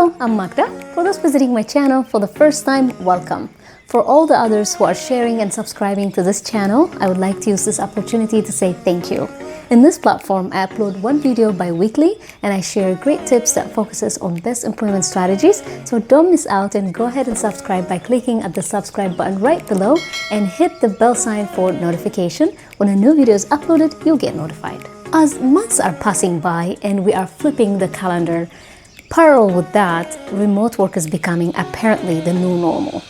Hello, I'm Magda. For those visiting my channel for the first time, welcome. For all the others who are sharing and subscribing to this channel, I would like to use this opportunity to say thank you. In this platform, I upload one video bi-weekly and I share great tips that focuses on best employment strategies. So don't miss out and go ahead and subscribe by clicking at the subscribe button right below and hit the bell sign for notification. When a new video is uploaded, you'll get notified. As months are passing by and we are flipping the calendar, parallel with that, remote work is becoming apparently the new normal.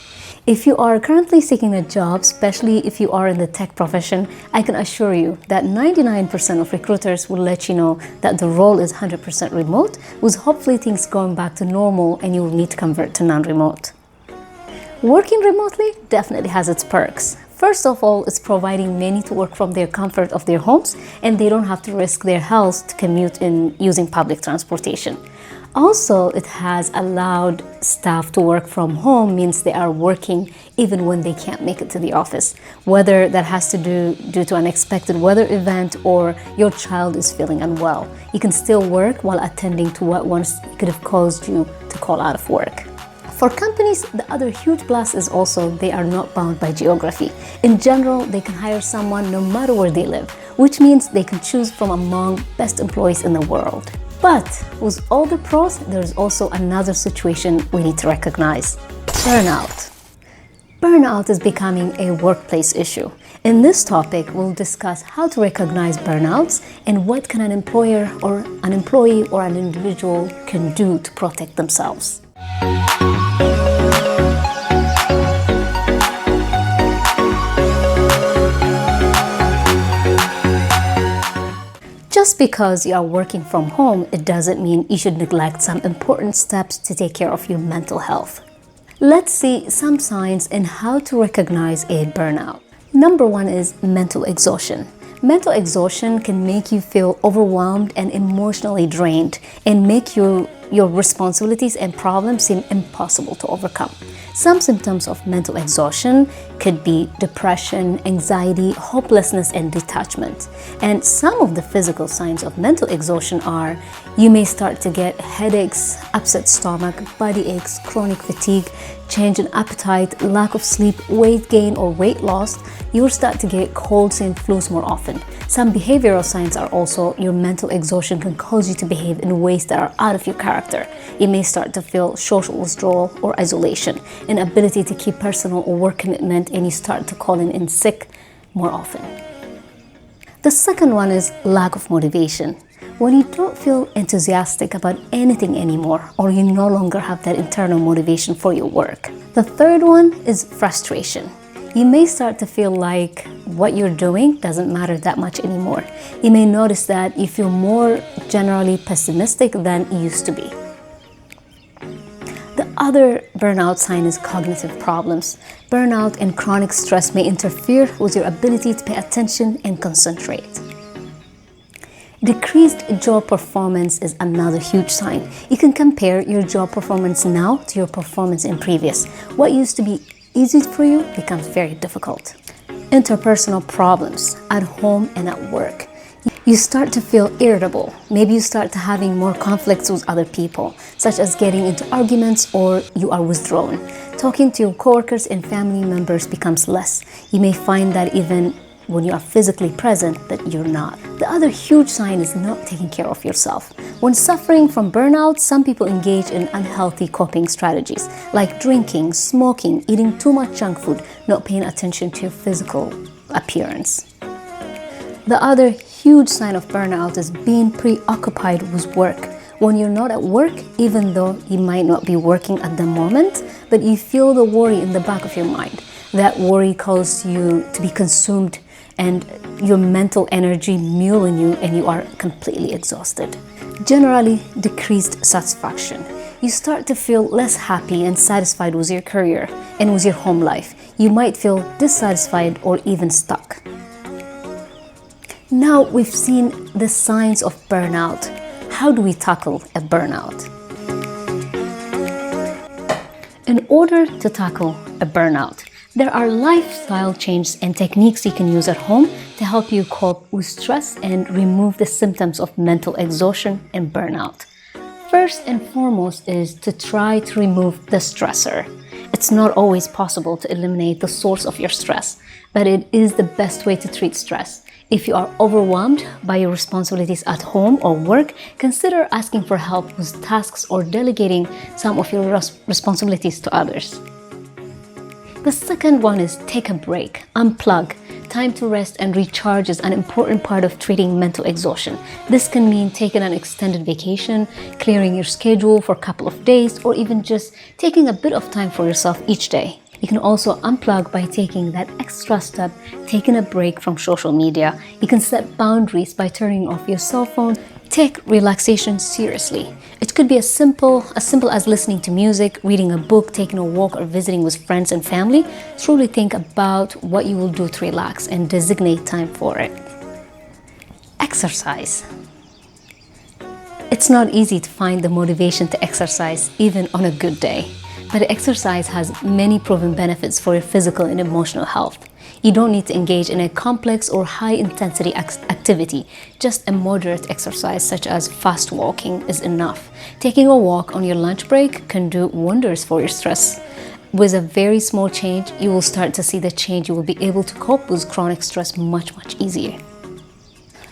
If you are currently seeking a job, especially if you are in the tech profession, I can assure you that 99% of recruiters will let you know that the role is 100% remote, with hopefully things going back to normal and you will need to convert to non-remote. Working remotely definitely has its perks. First of all, it's providing many to work from their comfort of their homes and they don't have to risk their health to commute in using public transportation. Also, it has allowed staff to work from home, means they are working even when they can't make it to the office. Whether that has to do due to an unexpected weather event or your child is feeling unwell, you can still work while attending to what once could have caused you to call out of work. For companies, the other huge plus is also they are not bound by geography. In general, they can hire someone no matter where they live, which means they can choose from among best employees in the world. But with all the pros, there's also another situation we need to recognize: burnout. Burnout is becoming a workplace issue. In this topic, we'll discuss how to recognize burnouts and what can an employer or an employee or an individual can do to protect themselves. Just because you are working from home, it doesn't mean you should neglect some important steps to take care of your mental health. Let's see some signs in how to recognize a burnout. Number one is mental exhaustion. Mental exhaustion can make you feel overwhelmed and emotionally drained and make your responsibilities and problems seem impossible to overcome. Some symptoms of mental exhaustion could be depression, anxiety, hopelessness, and detachment. And some of the physical signs of mental exhaustion are: you may start to get headaches, upset stomach, body aches, chronic fatigue, change in appetite, lack of sleep, weight gain or weight loss. You'll start to get colds and flus more often. Some behavioral signs are also your mental exhaustion can cause you to behave in ways that are out of your character. You may start to feel social withdrawal or isolation, inability to keep personal or work commitment, and you start to call in sick more often. The second one is lack of motivation. When you don't feel enthusiastic about anything anymore, or you no longer have that internal motivation for your work. The third one is frustration. You may start to feel like what you're doing doesn't matter that much anymore. You may notice that you feel more generally pessimistic than you used to be. The other burnout sign is cognitive problems. Burnout and chronic stress may interfere with your ability to pay attention and concentrate. Decreased job performance is another huge sign. You can compare your job performance now to your performance in previous. What used to be easy for you becomes very difficult. Interpersonal problems at home and at work. You start to feel irritable. Maybe you start to having more conflicts with other people, such as getting into arguments or you are withdrawn. Talking to your coworkers and family members becomes less. You may find that even when you are physically present, that you're not. The other huge sign is not taking care of yourself. When suffering from burnout, some people engage in unhealthy coping strategies like drinking, smoking, eating too much junk food, not paying attention to your physical appearance. The other huge sign of burnout is being preoccupied with work. When you're not at work, even though you might not be working at the moment, but you feel the worry in the back of your mind. That worry causes you to be consumed and your mental energy mule in you and you are completely exhausted. Generally, decreased satisfaction. You start to feel less happy and satisfied with your career and with your home life. You might feel dissatisfied or even stuck. Now we've seen the signs of burnout. How do we tackle a burnout? In order to tackle a burnout, there are lifestyle changes and techniques you can use at home to help you cope with stress and remove the symptoms of mental exhaustion and burnout. First and foremost is to try to remove the stressor. It's not always possible to eliminate the source of your stress, but it is the best way to treat stress. If you are overwhelmed by your responsibilities at home or work, consider asking for help with tasks or delegating some of your responsibilities to others. The second one is take a break, unplug. Time to rest and recharge is an important part of treating mental exhaustion. This can mean taking an extended vacation, clearing your schedule for a couple of days, or even just taking a bit of time for yourself each day. You can also unplug by taking that extra step, taking a break from social media. You can set boundaries by turning off your cell phone. Take relaxation seriously. It could be as simple as listening to music, reading a book, taking a walk, or visiting with friends and family. Truly think about what you will do to relax and designate time for it. Exercise. It's not easy to find the motivation to exercise even on a good day. But exercise has many proven benefits for your physical and emotional health. You don't need to engage in a complex or high-intensity activity. Just a moderate exercise such as fast walking is enough. Taking a walk on your lunch break can do wonders for your stress. With a very small change, you will start to see the change. You will be able to cope with chronic stress much easier.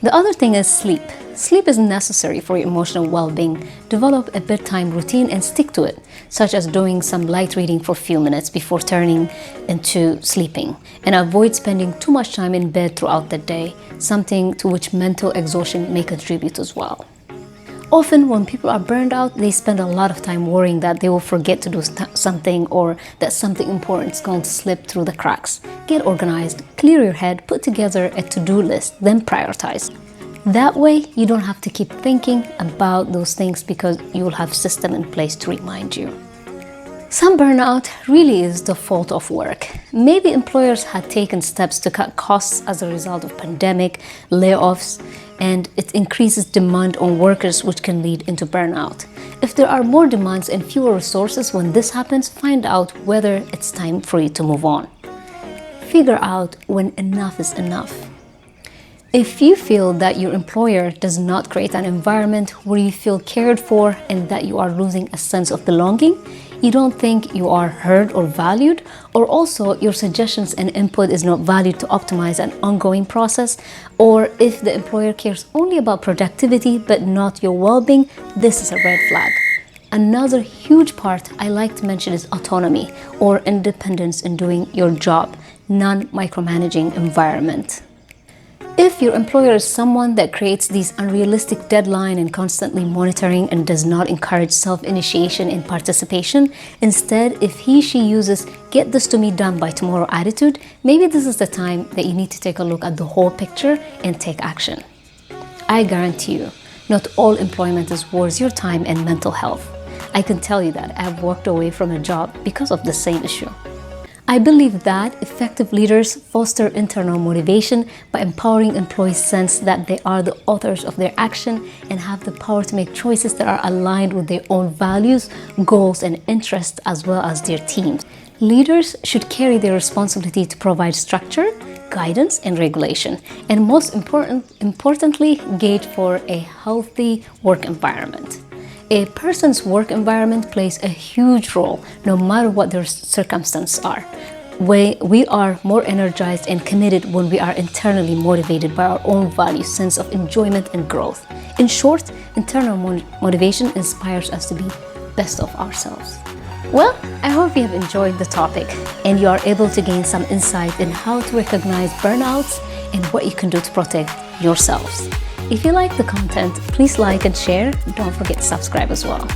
The other thing is sleep. Sleep is necessary for your emotional well-being. Develop a bedtime routine and stick to it, such as doing some light reading for a few minutes before turning into sleeping. And avoid spending too much time in bed throughout the day, something to which mental exhaustion may contribute as well. Often when people are burned out, they spend a lot of time worrying that they will forget to do something or that something important is going to slip through the cracks. Get organized, clear your head, put together a to-do list, then prioritize. That way, you don't have to keep thinking about those things because you will have a system in place to remind you. Some burnout really is the fault of work. Maybe employers had taken steps to cut costs as a result of pandemic, layoffs, and it increases demand on workers, which can lead into burnout. If there are more demands and fewer resources when this happens, find out whether it's time for you to move on. Figure out when enough is enough. If you feel that your employer does not create an environment where you feel cared for and that you are losing a sense of belonging, you don't think you are heard or valued, or also your suggestions and input is not valued to optimize an ongoing process, or if the employer cares only about productivity but not your well-being, this is a red flag. Another huge part I like to mention is autonomy or independence in doing your job, non-micromanaging environment. If your employer is someone that creates these unrealistic deadlines and constantly monitoring and does not encourage self-initiation and participation, instead, if she uses "get this to me done by tomorrow" attitude, maybe this is the time that you need to take a look at the whole picture and take action. I guarantee you, not all employment is worth your time and mental health. I can tell you that I've walked away from a job because of the same issue. I believe that effective leaders foster internal motivation by empowering employees sense that they are the authors of their action and have the power to make choices that are aligned with their own values, goals, and interests as well as their teams. Leaders should carry their responsibility to provide structure, guidance, and regulation, and most importantly, gauge for a healthy work environment. A person's work environment plays a huge role no matter what their circumstances are. We are more energized and committed when we are internally motivated by our own values, sense of enjoyment and growth. In short, internal motivation inspires us to be best of ourselves. Well, I hope you have enjoyed the topic and you are able to gain some insight in how to recognize burnouts and what you can do to protect yourselves. If you like the content, please like and share. Don't forget to subscribe as well.